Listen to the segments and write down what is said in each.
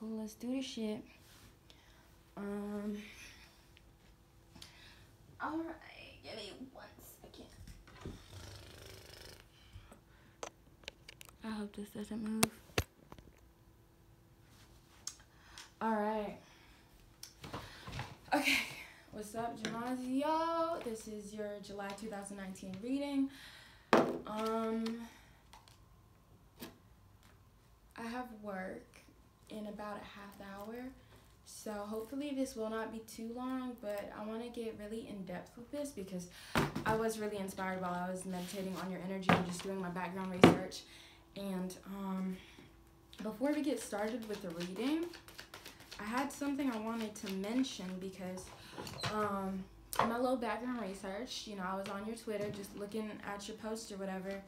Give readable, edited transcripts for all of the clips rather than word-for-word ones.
Cool, let's do this shit. Alright, give me 1 second. I hope this doesn't move. Alright. Okay, what's up, Jamizo? This is your July 2019 reading. I have work in about a half hour, so hopefully this will not be too long, but I want to get really in depth with this because I was really inspired while I was meditating on your energy and just doing my background research. And before we get started with the reading, I had something I wanted to mention because in my little background research, you know, I was on your Twitter just looking at your post or whatever,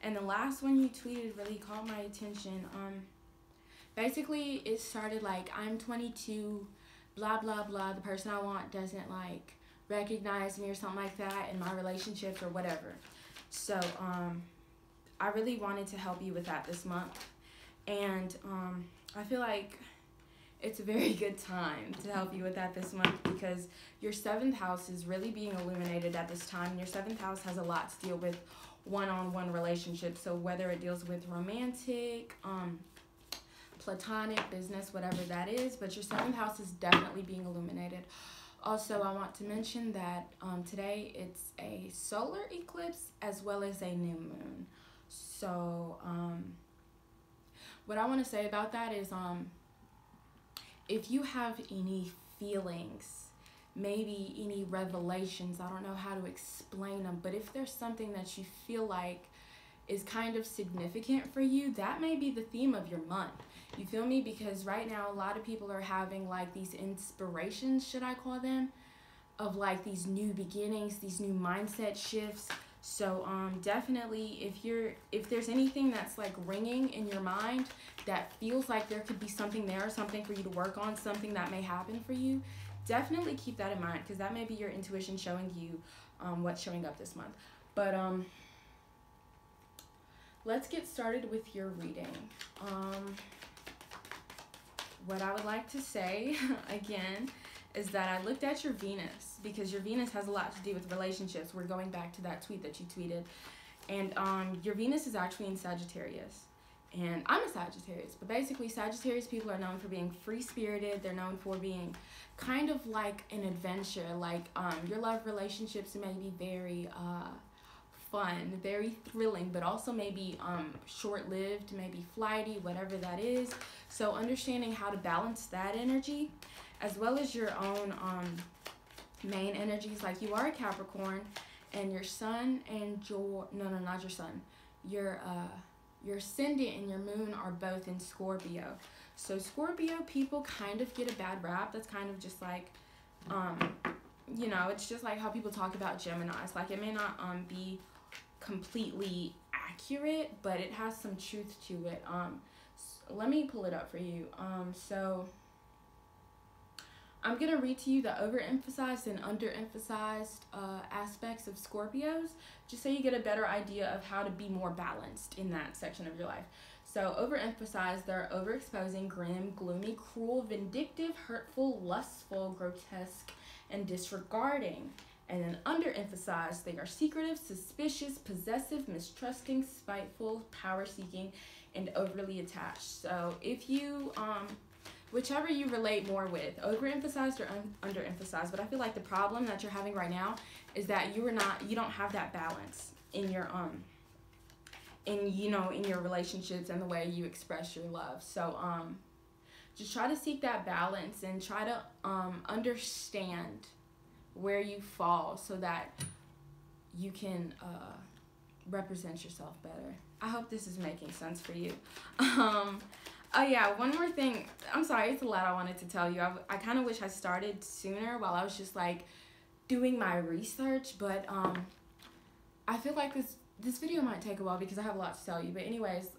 and the last one you tweeted really caught my attention. Basically, it started like, I'm 22, blah, blah, blah. The person I want doesn't, like, recognize me or something like that in my relationships or whatever. So, I really wanted to help you with that this month. And I feel like it's a very good time to help you with that this month because your 7th house is really being illuminated at this time. Your 7th house has a lot to deal with one-on-one relationships. So whether it deals with romantic, platonic, business, whatever that is, but your 7th house is definitely being illuminated. Also, I want to mention that today it's a solar eclipse as well as a new moon. So what I want to say about that is if you have any feelings, maybe any revelations, I don't know how to explain them, but if there's something that you feel like is kind of significant for you, that may be the theme of your month. You feel me? Because right now a lot of people are having like these inspirations, should I call them, of like these new beginnings, these new mindset shifts. So definitely if there's anything that's like ringing in your mind that feels like there could be something there, something for you to work on, something that may happen for you, definitely keep that in mind because that may be your intuition showing you what's showing up this month. But let's get started with your reading. What I would like to say, again, is that I looked at your Venus because your Venus has a lot to do with relationships. We're going back to that tweet that you tweeted. And your Venus is actually in Sagittarius. And I'm a Sagittarius. But basically, Sagittarius people are known for being free-spirited. They're known for being kind of like an adventure. Like your love relationships may be very fun, very thrilling, but also maybe short-lived, maybe flighty, whatever that is. So understanding how to balance that energy as well as your own main energies. Like you are a Capricorn and your sun and not your sun, your ascendant and your moon are both in Scorpio. So Scorpio people kind of get a bad rap. That's kind of just like you know, it's just like how people talk about Geminis. Like it may not be completely accurate, but it has some truth to it. Let me pull it up for you. So I'm going to read to you the overemphasized and underemphasized aspects of Scorpios, just so you get a better idea of how to be more balanced in that section of your life. So overemphasized, they're overexposing, grim, gloomy, cruel, vindictive, hurtful, lustful, grotesque, and disregarding. And then underemphasized, they are secretive, suspicious, possessive, mistrusting, spiteful, power-seeking, and overly attached. So if you, whichever you relate more with, overemphasized or underemphasized, but I feel like the problem that you're having right now is that you don't have that balance in your, in your relationships and the way you express your love. So, just try to seek that balance and try to, understand where you fall so that you can represent yourself better. I hope this is making sense for you. Oh yeah, one more thing. I'm sorry, it's a lot I wanted to tell you. I kind of wish I started sooner while I was just like doing my research, but I feel like this video might take a while because I have a lot to tell you. But anyways,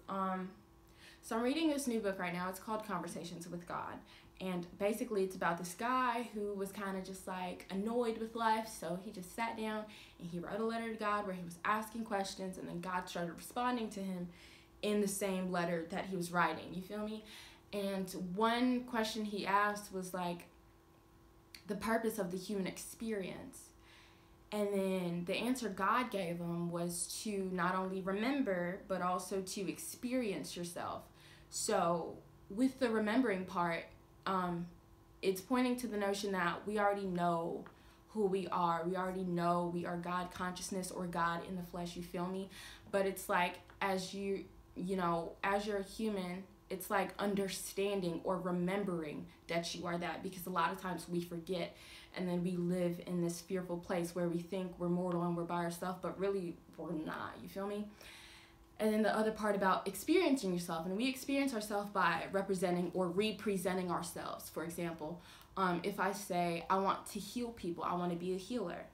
so I'm reading this new book right now. It's called Conversations with God. And basically it's about this guy who was kind of just like annoyed with life. So he just sat down and he wrote a letter to God where he was asking questions, and then God started responding to him in the same letter that he was writing. You feel me? And one question he asked was like the purpose of the human experience. And then the answer God gave him was to not only remember, but also to experience yourself. So with the remembering part, it's pointing to the notion that we already know who we are. We already know we are God consciousness or God in the flesh, you feel me? But it's like as you know, as you're a human, it's like understanding or remembering that you are that, because a lot of times we forget, and then we live in this fearful place where we think we're mortal and we're by ourselves, but really we're not, you feel me? And then the other part about experiencing yourself, and we experience ourselves by representing or representing ourselves. For example, if I say I want to heal people, I want to be a healer,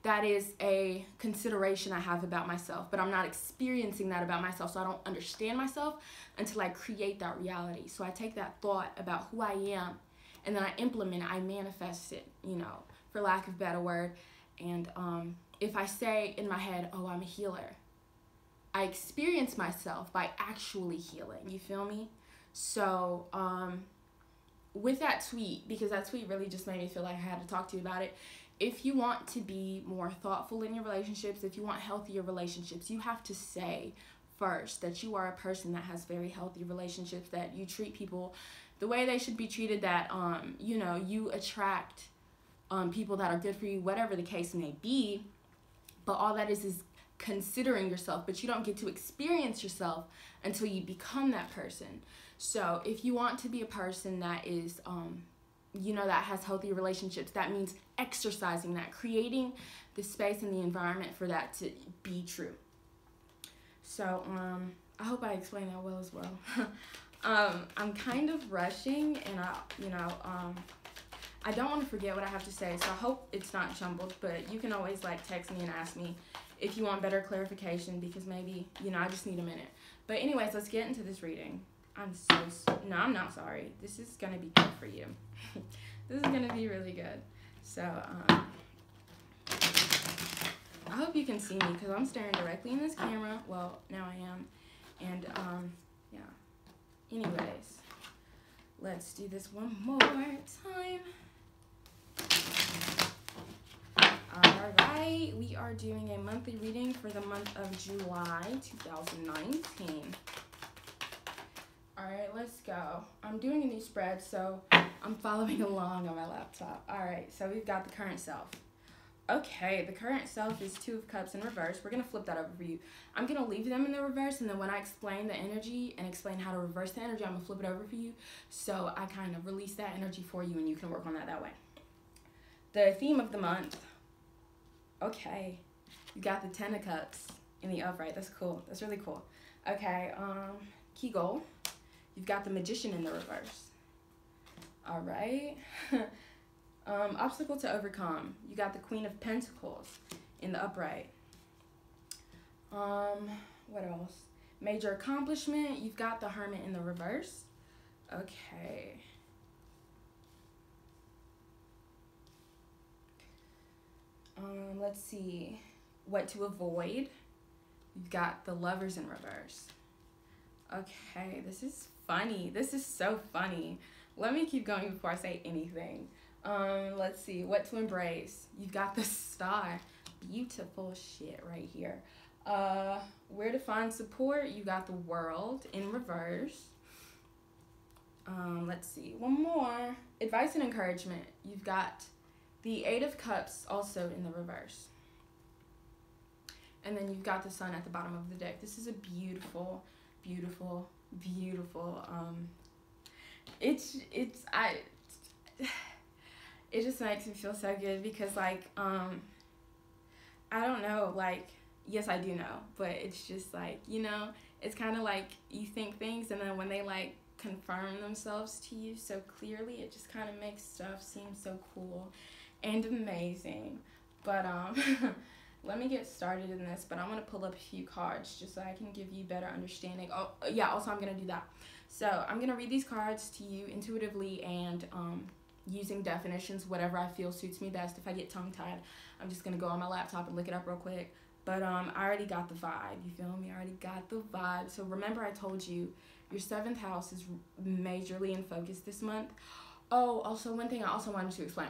that is a consideration I have about myself, but I'm not experiencing that about myself, so I don't understand myself until I create that reality. So I take that thought about who I am, and then I implement it, I manifest it, for lack of a better word. And if I say in my head, oh, I'm a healer, I experience myself by actually healing, you feel me? So with that tweet, because that tweet really just made me feel like I had to talk to you about it, if you want to be more thoughtful in your relationships, if you want healthier relationships, you have to say first that you are a person that has very healthy relationships, that you treat people the way they should be treated, that you attract people that are good for you, whatever the case may be. But all that is considering yourself, but you don't get to experience yourself until you become that person. So if you want to be a person that is that has healthy relationships, that means exercising that, creating the space and the environment for that to be true. So I hope I explained that well as well. I'm kind of rushing, and I don't want to forget what I have to say, so I hope it's not jumbled, but you can always text me and ask me if you want better clarification, because maybe I just need a minute. But anyways, let's get into this reading. I'm not sorry. This is gonna be good for you. This is gonna be really good. So I hope you can see me, because I'm staring directly in this camera. Well, now I am. And yeah. Anyways, let's do this one more time. Alright, we are doing a monthly reading for the month of July 2019. Alright, let's go. I'm doing a new spread, so I'm following along on my laptop. Alright, so we've got the current self. Okay, the current self is Two of Cups in reverse. We're going to flip that over for you. I'm going to leave them in the reverse, and then when I explain the energy and explain how to reverse the energy, I'm going to flip it over for you. So I kind of release that energy for you, and you can work on that way. The theme of the month. Okay, you got the Ten of Cups in the upright. That's cool. That's really cool. Okay, key goal. You've got the Magician in the reverse. All right. Obstacle to overcome. You got the Queen of Pentacles in the upright. What else? Major accomplishment. You've got the Hermit in the reverse. Okay. Let's see. What to avoid. You've got the Lovers in reverse. Okay, this is funny. This is so funny. Let me keep going before I say anything. Let's see. What to embrace. You've got the Star. Beautiful shit right here. Where to find support. You got the World in reverse. Let's see. One more. Advice and encouragement. You've got the Eight of Cups also in the reverse. And then you've got the Sun at the bottom of the deck. This is a beautiful, beautiful, beautiful, it just makes me feel so good, because I don't know, yes, I do know, but it's just it's kind of you think things, and then when they confirm themselves to you so clearly, it just kind of makes stuff seem so cool and amazing. But let me get started in this, but I'm going to pull up a few cards just so I can give you better understanding. Oh, yeah, also I'm going to do that. So I'm going to read these cards to you intuitively and using definitions, whatever I feel suits me best. If I get tongue-tied, I'm just going to go on my laptop and look it up real quick. But I already got the vibe, you feel me? I already got the vibe. So remember I told you Your seventh house is majorly in focus this month. Oh, also one thing I also wanted to explain.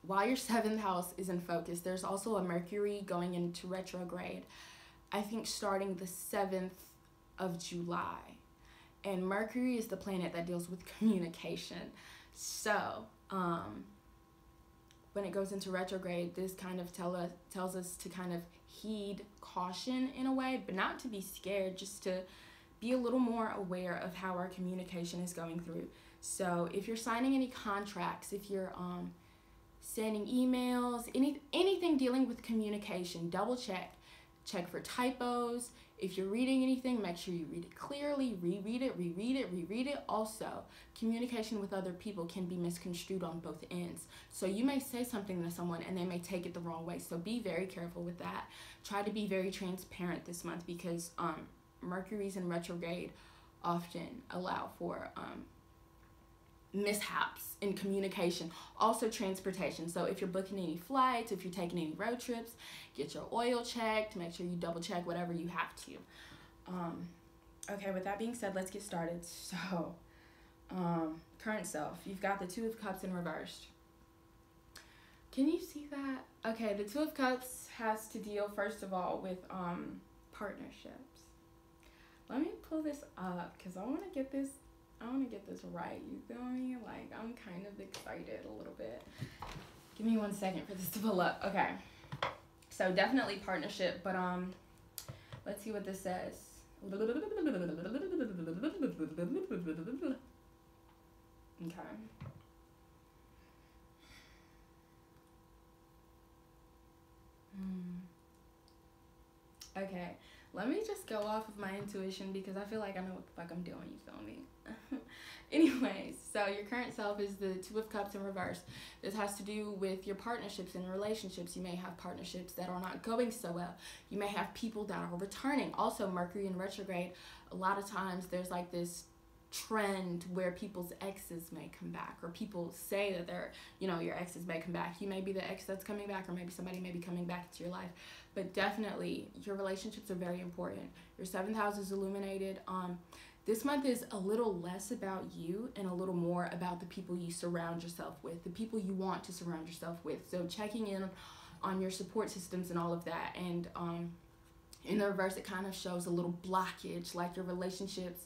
While your seventh house is in focus, there's also a Mercury going into retrograde, I think starting the 7th of July. And Mercury is the planet that deals with communication. So, when it goes into retrograde, this kind of tells us to kind of heed caution in a way, but not to be scared, just to be a little more aware of how our communication is going through. So if you're signing any contracts, if you're sending emails, anything dealing with communication, double check. Check for typos. If you're reading anything, make sure you read it clearly, reread it. Also, communication with other people can be misconstrued on both ends. So you may say something to someone and they may take it the wrong way. So be very careful with that. Try to be very transparent this month, because Mercury's in retrograde often allow for mishaps in communication. Also transportation. So if you're booking any flights, if you're taking any road trips, get your oil checked. Make sure you double check whatever you have to. Okay, with that being said, let's get started. So current self, you've got the Two of Cups in reversed. Can you see that? Okay, the Two of Cups has to deal first of all with partnerships. Let me pull this up because I want to get this right, you feel me? Like, I'm kind of excited a little bit. Give me 1 second for this to pull up. Okay, so definitely partnership, but let's see what this says. Okay. Okay, let me just go off of my intuition because I feel like I know what the fuck I'm doing, you feel me? Anyways, so your current self is the Two of Cups in reverse. This has to do with your partnerships and relationships. You may have partnerships that are not going so well. You may have people that are returning. Also, Mercury in retrograde, a lot of times there's like this trend where people's exes may come back, or people say that they're, your exes may come back. You may be the ex that's coming back, or maybe somebody may be coming back into your life. But definitely your relationships are very important. Your seventh house is illuminated. This month is a little less about you and a little more about the people you surround yourself with, the people you want to surround yourself with. So checking in on your support systems and all of that. And in the reverse, it kind of shows a little blockage, like your relationships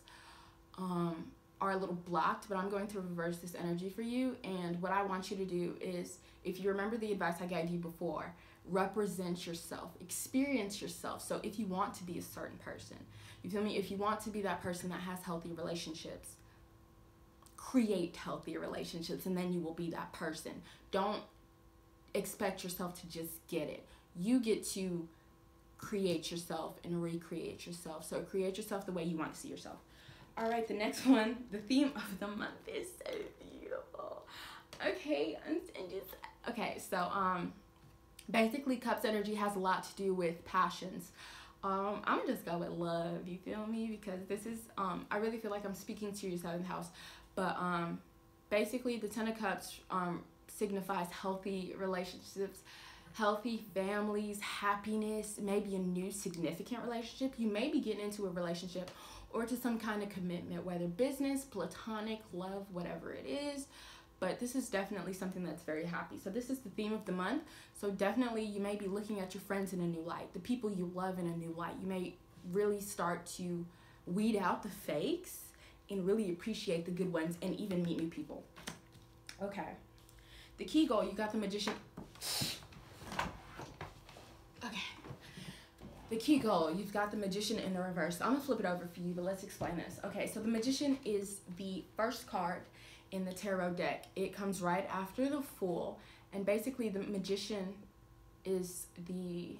are a little blocked, but I'm going to reverse this energy for you. And what I want you to do is, if you remember the advice I gave you before, represent yourself, experience yourself. So if you want to be a certain person, you feel me? If you want to be that person that has healthy relationships, create healthy relationships, and then you will be that person. Don't expect yourself to just get it. You get to create yourself and recreate yourself. So create yourself the way you want to see yourself. All right, the next one, the theme of the month is so beautiful. Okay, so basically Cups energy has a lot to do with passions. I'm gonna just go with love, you feel me? Because this is, I really feel like I'm speaking to your seventh house, but basically the Ten of Cups signifies healthy relationships, healthy families, happiness, maybe a new significant relationship. You may be getting into a relationship or to some kind of commitment, whether business, platonic, love, whatever it is. But this is definitely something that's very happy. So this is the theme of the month. So definitely you may be looking at your friends in a new light, the people you love in a new light. You may really start to weed out the fakes and really appreciate the good ones and even meet new people. Okay. The key goal, you got the Magician. Okay. The key goal, you've got the Magician in the reverse. I'm gonna flip it over for you, but let's explain this. Okay, so the Magician is the first card in the tarot deck. It comes right after the Fool, and basically the Magician is the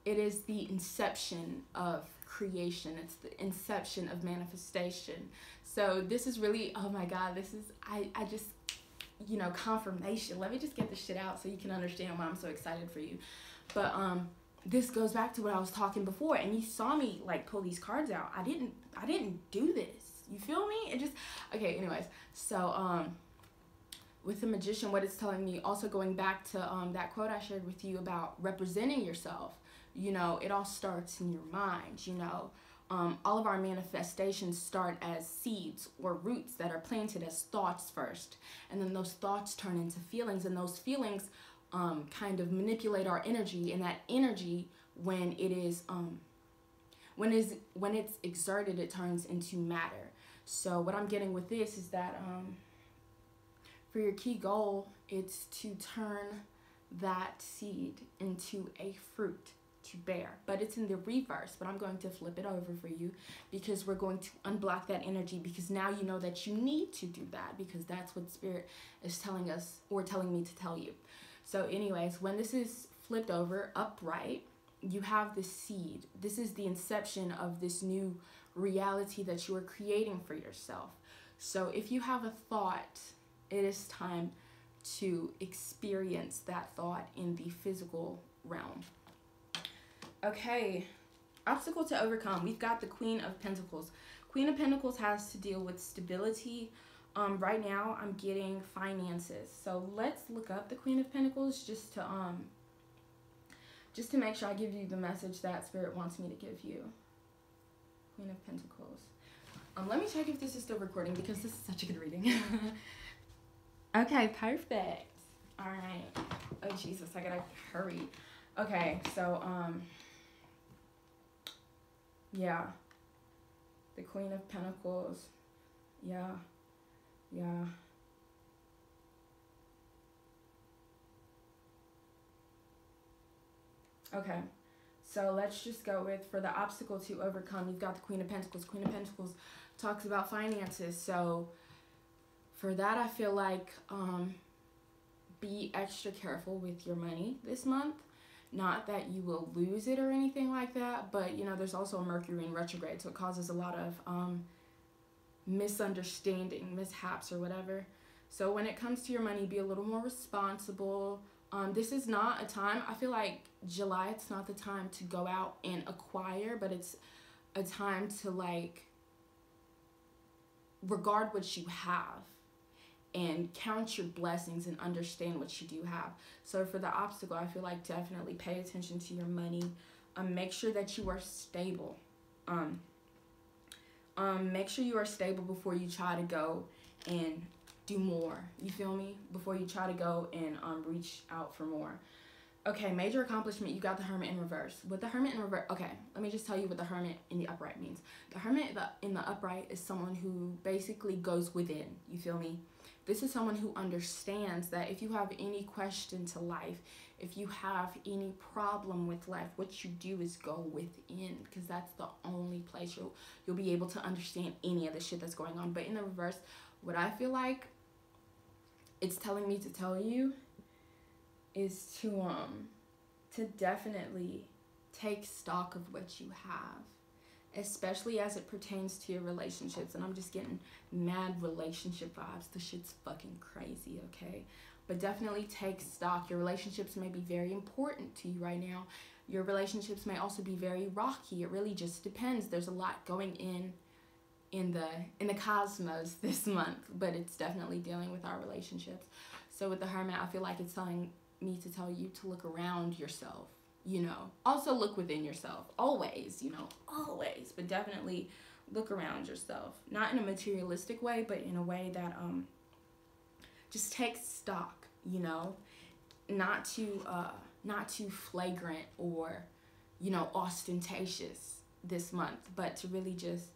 inception of creation. It's the inception of manifestation. So this is really, oh my God, this is, I just, confirmation. Let me just get this shit out so you can understand why I'm so excited for you. But this goes back to what I was talking before, and you saw me like pull these cards out. I didn't do this. You feel me? It just, okay, anyways. So with the Magician, what it's telling me, also going back to that quote I shared with you about representing yourself, it all starts in your mind, all of our manifestations start as seeds or roots that are planted as thoughts first, and then those thoughts turn into feelings, and those feelings kind of manipulate our energy, and that energy, when it is when it's exerted, it turns into matter. So what I'm getting with this is that for your key goal, it's to turn that seed into a fruit to bear, but it's in the reverse. But I'm going to flip it over for you, because we're going to unblock that energy, because now you know that you need to do that, because that's what Spirit is telling us, or telling me to tell you. So anyways, when this is flipped over upright, you have the seed. This is the inception of this new reality that you are creating for yourself. So if you have a thought, it is time to experience that thought in the physical realm. Okay, obstacle to overcome. We've got the Queen of Pentacles. Queen of Pentacles has to deal with stability. Right now I'm getting finances. So let's look up the Queen of Pentacles just to make sure I give you the message that Spirit wants me to give you. Queen of Pentacles. Let me check if this is still recording, because this is such a good reading. Okay, perfect. All right. Oh Jesus, I gotta hurry. Okay, so yeah, the Queen of Pentacles. Yeah. Okay, so let's just go with, for the obstacle to overcome, you've got the Queen of Pentacles. Queen of Pentacles talks about finances. So for that, I feel like be extra careful with your money this month. Not that you will lose it or anything like that, but you know, there's also a Mercury in retrograde, so it causes a lot of misunderstanding, mishaps, or whatever. So when it comes to your money, be a little more responsible. This is not a time, I feel like July, it's not the time to go out and acquire, but it's a time to like regard what you have and count your blessings and understand what you do have. So for the obstacle, I feel like definitely pay attention to your money. Make sure that you are stable. Make sure you are stable before you try to go and do more. You feel me? Before you try to go and reach out for more. Okay, major accomplishment, you got the Hermit in reverse. With the Hermit in reverse, okay, let me just tell you what the Hermit in the upright means. The Hermit in the upright is someone who basically goes within. You feel me? This is someone who understands that if you have any question to life, if you have any problem with life, what you do is go within, because that's the only place you'll be able to understand any of the shit that's going on. But in the reverse, what I feel like it's telling me to tell you is to definitely take stock of what you have, especially as it pertains to your relationships. And I'm just getting mad relationship vibes. The shit's fucking crazy, okay? But definitely take stock. Your relationships may be very important to you right now. Your relationships may also be very rocky. It really just depends. There's a lot going in the cosmos this month, but it's definitely dealing with our relationships. So with the Hermit, I feel like it's telling me to tell you to look around yourself, you know. Also look within yourself, always, you know, always, but definitely look around yourself. Not in a materialistic way, but in a way that just take stock, you know. Not too flagrant or, you know, ostentatious this month, but to really just,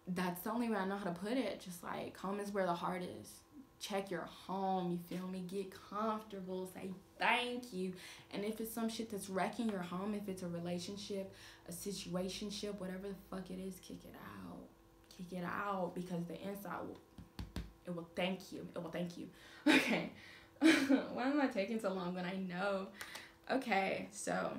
that's the only way I know how to put it. Just like, home is where the heart is. Check your home, you feel me? Get comfortable, say thank you. And if it's some shit that's wrecking your home, if it's a relationship, a situationship, whatever the fuck it is, kick it out. Kick it out, because the inside will thank you. It will thank you. Okay. Why am I taking so long when I know? Okay, so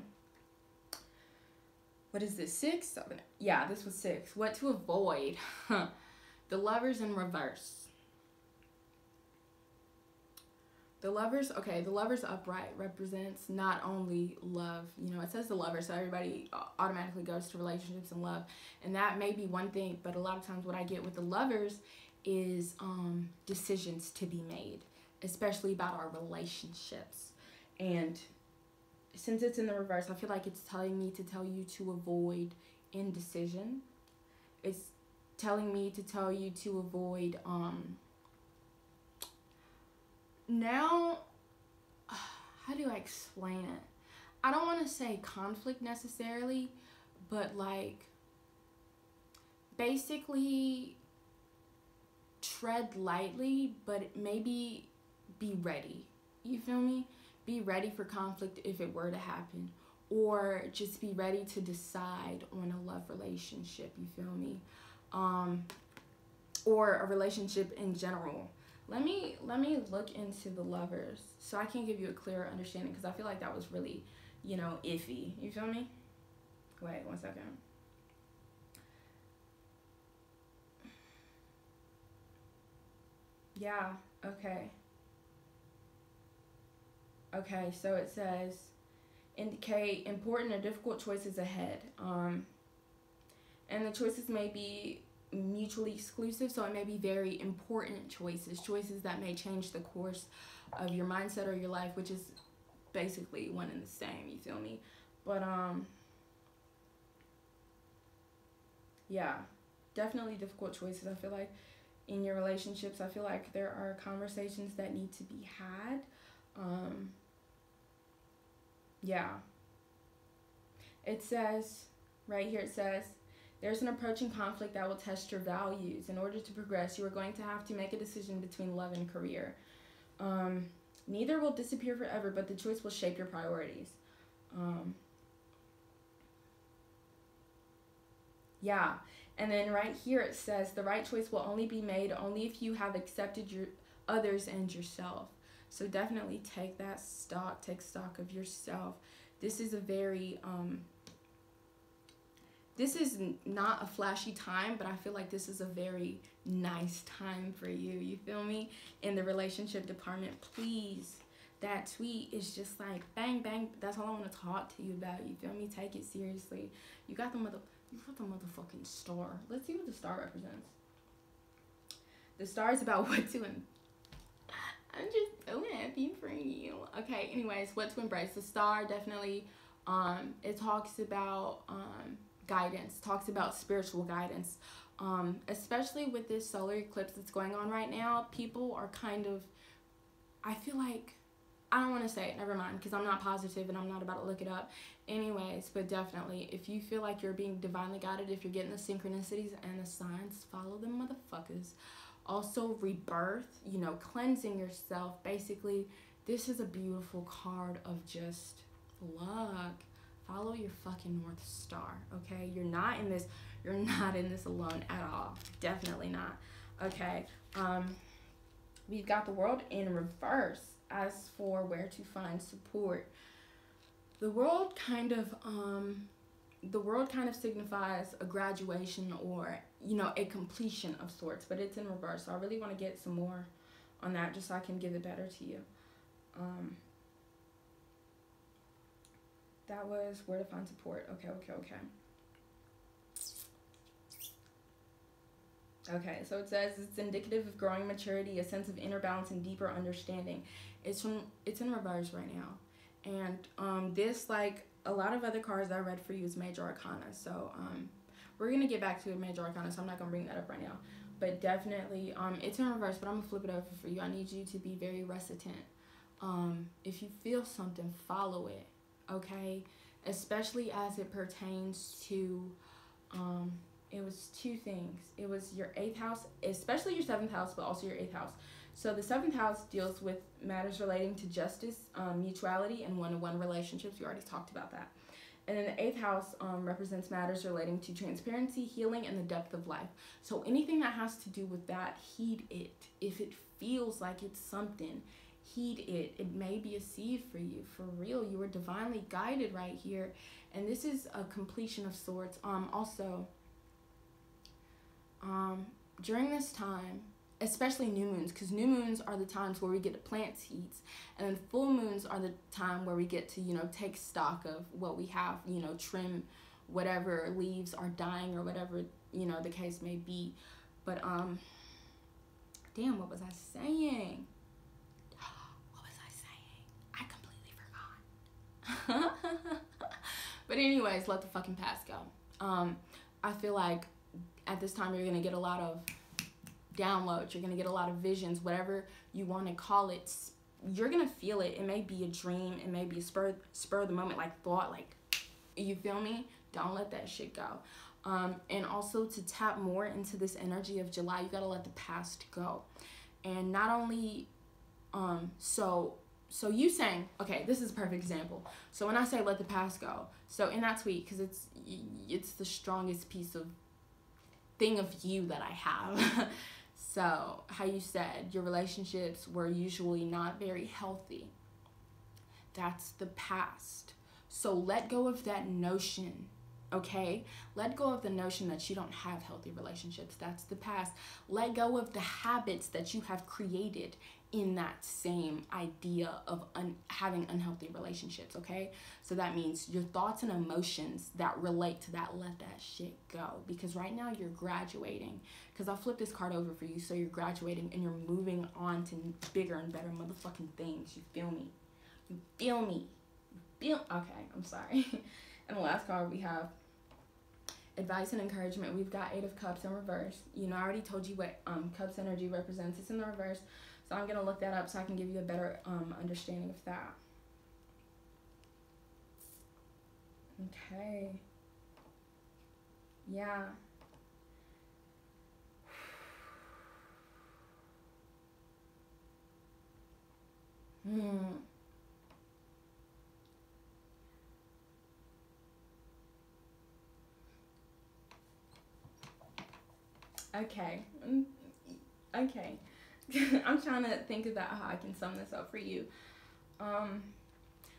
what is this? 6? 7? Yeah, this was 6. What to avoid? The Lovers in reverse. The Lovers, okay, the Lovers upright represents not only love, you know, it says the Lover, so everybody automatically goes to relationships and love, and that may be one thing, but a lot of times what I get with the Lovers is decisions to be made, especially about our relationships. And since it's in the reverse, I feel like it's telling me to tell you to avoid indecision. It's telling me to tell you to avoid now, how do I explain it? I don't want to say conflict necessarily, but like basically tread lightly, but maybe be ready. You feel me? Be ready for conflict if it were to happen, or just be ready to decide on a love relationship. You feel me? Or a relationship in general. Let me look into the Lovers so I can give you a clearer understanding, because I feel like that was really, iffy. You feel me? Wait 1 second. Yeah, okay. Okay, so it says indicate important or difficult choices ahead. And the choices may be mutually exclusive, so it may be very important choices that may change the course of your mindset or your life, which is basically one and the same. You feel me? But yeah, definitely difficult choices. I feel like in your relationships, I feel like there are conversations that need to be had. Yeah, it says right here, it says there's an approaching conflict that will test your values. In order to progress, you are going to have to make a decision between love and career. Neither will disappear forever, but the choice will shape your priorities. Yeah, and then right here it says the right choice will only be made only if you have accepted your others and yourself. So definitely take stock of yourself. This is a very this is not a flashy time, but I feel like this is a very nice time for you. You feel me? In the relationship department, please. That tweet is just like bang, bang. That's all I want to talk to you about. You feel me? Take it seriously. You got the motherfucking star. Let's see what the star represents. The star is about what to I'm just so happy for you. Okay, anyways, what to embrace. The star definitely, it talks about guidance, talks about spiritual guidance. Especially with this solar eclipse that's going on right now, people are kind of, I feel like, I don't want to say it, never mind, because I'm not positive and I'm not about to look it up. Anyways, but definitely, if you feel like you're being divinely guided, if you're getting the synchronicities and the signs, follow them motherfuckers. Also, rebirth, cleansing yourself. Basically, this is a beautiful card of just luck. Follow your fucking North Star, okay? You're not in this alone at all. Definitely not. Okay. We've got the World in reverse. As for where to find support, the world kind of signifies a graduation or a completion of sorts, but it's in reverse. So I really want to get some more on that just so I can give it better to you. That was where to find support. Okay. Okay, so it says it's indicative of growing maturity, a sense of inner balance, and deeper understanding. It's in reverse right now, and this, like a lot of other cards I read for you, is Major Arcana. So we're gonna get back to Major Arcana, so I'm not gonna bring that up right now. But definitely, it's in reverse. But I'm gonna flip it over for you. I need you to be very recitant. If you feel something, follow it. Okay, especially as it pertains to it was two things. It was your 8th house, especially your 7th house, but also your 8th house. So the 7th house deals with matters relating to justice, mutuality, and one-to-one relationships. We already talked about that. And then the 8th house represents matters relating to transparency, healing, and the depth of life. So anything that has to do with that, heed it. If it feels like it's something, heed it. It may be a seed for you. For real, you were divinely guided right here. And this is a completion of sorts. Also, during this time, especially new moons, because new moons are the times where we get to plant seeds, and then full moons are the time where we get to take stock of what we have, trim whatever leaves are dying or whatever the case may be. But damn, what was I saying? I completely forgot. But anyways, let the fucking past go. I feel like at this time you're going to get a lot of downloads, you're going to get a lot of visions, whatever you want to call it. You're going to feel it. It may be a dream, it may be a spur of the moment, like thought, like, you feel me? Don't let that shit go. And also, to tap more into this energy of July, you got to let the past go. And not only so you saying, okay, this is a perfect example. So when I say let the past go, so in that tweet, because it's the strongest piece of thing of you that I have. So how you said your relationships were usually not very healthy. That's the past. So let go of that notion, okay? Let go of the notion that you don't have healthy relationships. That's the past. Let go of the habits that you have created in that same idea of having unhealthy relationships, okay? So that means your thoughts and emotions that relate to that, let that shit go. Because right now you're graduating. Because I'll flip this card over for you. So you're graduating and you're moving on to bigger and better motherfucking things. You feel me? You feel me? Okay, I'm sorry. And the last card we have advice and encouragement. We've got 8 of Cups in reverse. You know, I already told you what Cups energy represents. It's in the reverse. So I'm going to look that up so I can give you a better understanding of that. Okay. Yeah. Okay. Okay. I'm trying to think about how I can sum this up for you.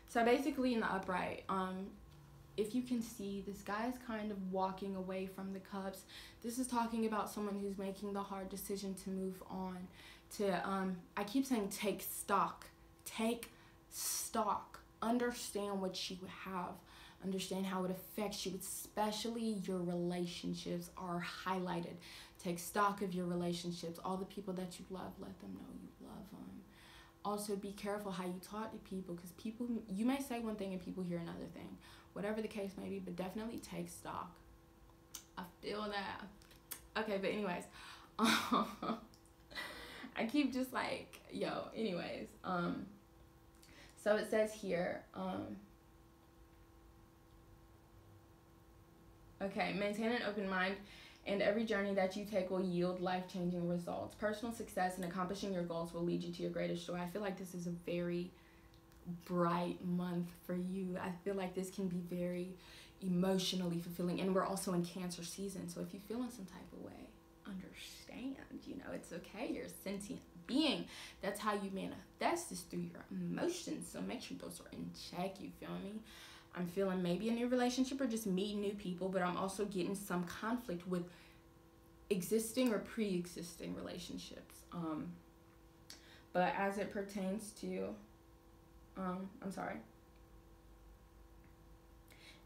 So basically in the upright, if you can see, this guy is kind of walking away from the cups. This is talking about someone who's making the hard decision to move on. I keep saying take stock. Take stock. Understand what you have. Understand how it affects you, especially your relationships are highlighted. Take stock of your relationships. All the people that you love, let them know you love them. Also, be careful how you talk to people, because people, you may say one thing and people hear another thing. Whatever the case may be, but definitely take stock. I feel that. Okay, but anyways, I keep just like, anyways, so it says here, okay, maintain an open mind, and every journey that you take will yield life-changing results. Personal success and accomplishing your goals will lead you to your greatest joy. I feel like this is a very bright month for you. I feel like this can be very emotionally fulfilling, and we're also in Cancer season, so if you feel in some type of way, understand, it's okay. You're a sentient being. That's how you manifest, is through your emotions, so make sure those are in check. You feel me? I'm feeling maybe a new relationship or just meeting new people, but I'm also getting some conflict with existing or pre-existing relationships. But as it pertains to,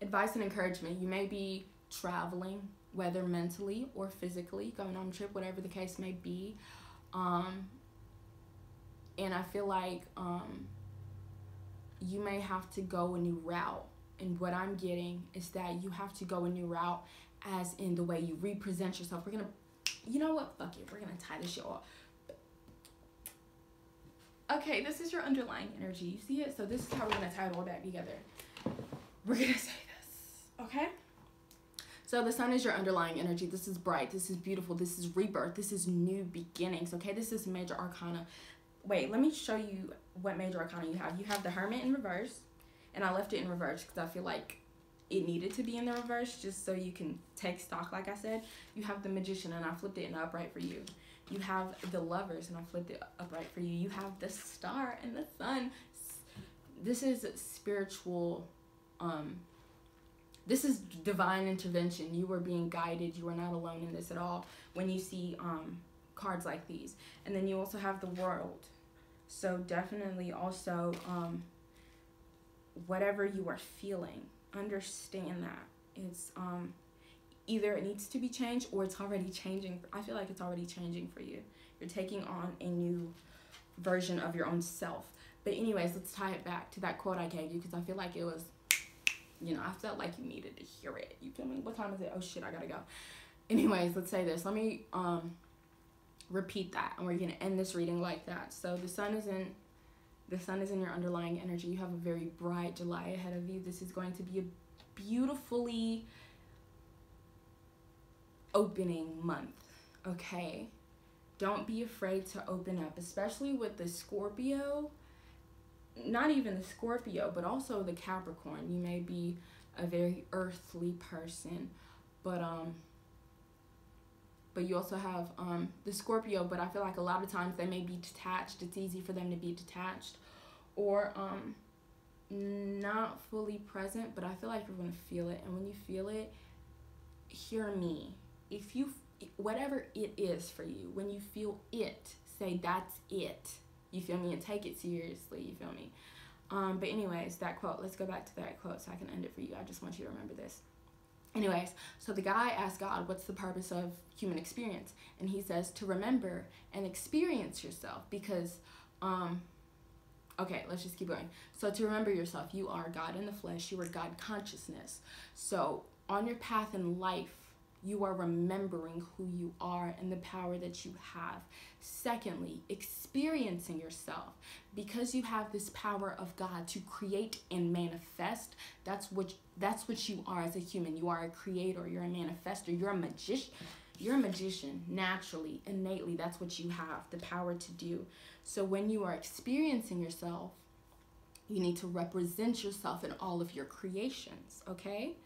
advice and encouragement, you may be traveling, whether mentally or physically, going on a trip, whatever the case may be. And I feel like you may have to go a new route. And what I'm getting is that you have to go a new route, as in the way you represent yourself. We're going to, you know what? Fuck it. We're going to tie this shit off. Okay, this is your underlying energy. You see it? So this is how we're going to tie it all back together. We're going to say this. Okay? So the sun is your underlying energy. This is bright. This is beautiful. This is rebirth. This is new beginnings. Okay? This is major arcana. Wait, let me show you what major arcana you have. You have the Hermit in reverse. And I left it in reverse because I feel like it needed to be in the reverse just so you can take stock, like I said. You have the Magician, and I flipped it in the upright for you. You have the Lovers, and I flipped it upright for you. You have the Star and the Sun. This is spiritual. This is divine intervention. You are being guided. You are not alone in this at all when you see cards like these. And then you also have the World. So definitely also... whatever you are feeling, understand that it's either it needs to be changed or it's already changing. I feel like it's already changing for you. You're taking on a new version of your own self. But anyways, let's tie it back to that quote I gave you, because I feel like it was you know, I felt like you needed to hear it. You feel me? What time is it? Oh shit, I gotta go. Anyways, let's say this. Let me repeat that, and we're gonna end this reading like that. So the sun is in your underlying energy. You have a very bright July ahead of you. This is going to be a beautifully opening month, okay? Don't be afraid to open up, especially with the Scorpio. Not even the Scorpio, but also the Capricorn. You may be a very earthly person, but you also have the Scorpio, but I feel like a lot of times they may be detached. It's easy for them to be detached or not fully present, but I feel like you're going to feel it. And when you feel it, hear me. If you, whatever it is for you, when you feel it, say that's it. You feel me? And take it seriously. You feel me? But anyways, that quote, let's go back to that quote so I can end it for you. I just want you to remember this. Anyways, so the guy asked God, what's the purpose of human experience? And he says to remember and experience yourself because, okay, let's just keep going. So to remember yourself, you are God in the flesh. You are God consciousness. So on your path in life, you are remembering who you are and the power that you have. Secondly, experiencing yourself because you have this power of God to create and manifest. That's what you are as a human. You are a creator. You're a manifester. You're a magician. You're a magician naturally, innately. That's what you have the power to do. So when you are experiencing yourself, you need to represent yourself in all of your creations, okay?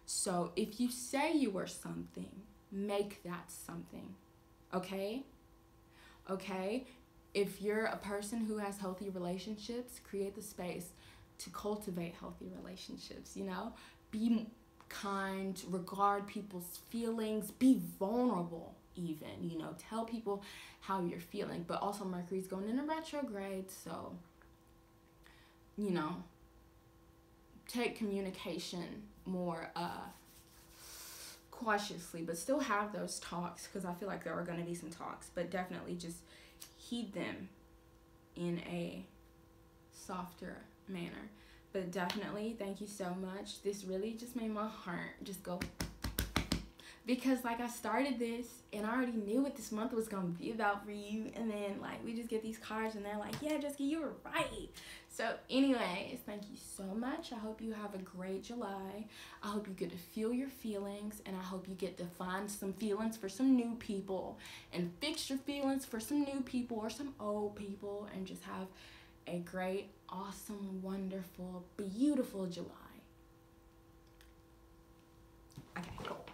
So if you say you are something, make that something, okay? Okay? If you're a person who has healthy relationships, create the space to cultivate healthy relationships, you know? Be kind, regard people's feelings, be vulnerable even, you know? Tell people how you're feeling. But also Mercury's going into retrograde, so, you know, take communication more cautiously, but still have those talks because I feel like there are going to be some talks, but definitely just heed them in a softer manner. But definitely thank you so much. This really just made my heart just go, because like I started this and I already knew what this month was going to be about for you, and then like we just get these cards and they're like, yeah, Jessica, you were right. So anyways, thank you so much. I hope you have a great July. I hope you get to feel your feelings, and I hope you get to find some feelings for some new people and fix your feelings for some new people or some old people, and just have a great, awesome, wonderful, beautiful July. Okay, cool.